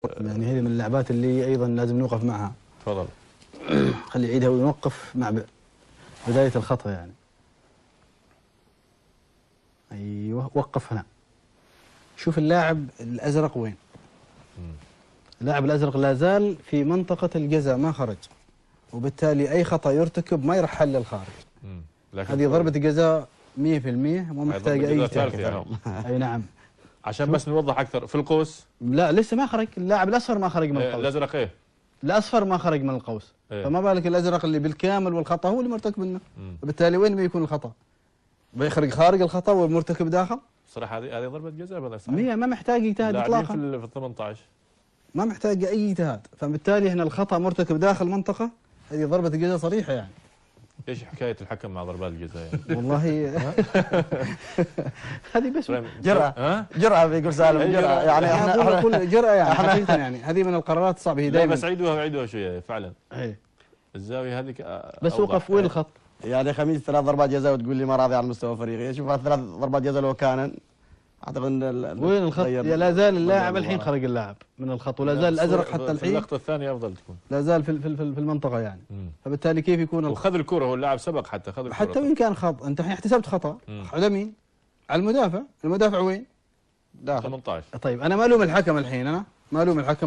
يعني هذه من اللعبات اللي ايضا لازم نوقف معها. تفضل. خلي يعيدها ونوقف مع بداية الخطأ يعني. ايوه وقف هنا. شوف اللاعب الازرق وين؟ اللاعب الازرق لا زال في منطقة الجزاء ما خرج، وبالتالي اي خطأ يرتكب ما يرحل للخارج. هذه ضربة جزاء 100% مو محتاجة اي تأكيد. اي نعم. عشان بس نوضح اكثر، في القوس لا لسه ما خرج، اللاعب الاصفر ما خرج من القوس. الازرق ايه؟ الاصفر ما خرج من القوس. فما بالك الازرق اللي بالكامل والخطا هو اللي مرتكب منه. وبالتالي وين بيكون الخطا؟ بيخرج خارج الخطا والمرتكب داخل؟ صراحه هذه ضربه جزاء ولا صح؟ ما محتاج اجتهاد اطلاقا. في ال 18 ما محتاج اي اجتهاد، فبالتالي هنا الخطا مرتكب داخل منطقه، هذه ضربه جزاء صريحه يعني. ايش حكايه الحكم مع ضربات الجزاء يعني؟ والله هذه بس جرأة بيقول سالم، جرأة يعني احنا كل جرأة يعني حقيقة يعني هذه من القرارات الصعبة هي دائما. بس عيدوها شويه فعلا. ايه الزاويه هذيك بس وقف وين الخط؟ يعني خميس 3 ضربات جزاء وتقول لي ما راضي على المستوى فريقي، شوف 3 ضربات جزاء لو كان اعتقد ان وين الخط؟ لا زال اللاعب الحين خرج اللاعب من الخط ولا زال الازرق حتى الحين. اللقطه الثانيه افضل تكون. لا زال في المنطقه يعني. فبالتالي كيف يكون وخذ الكره، هو اللاعب سبق حتى خذ الكره. حتى وان كان خطا انت الحين احتسبت خطا على مين؟ على المدافع، المدافع وين؟ داخل 18. طيب انا ما الوم الحكم الحين، انا ما الوم الحكم.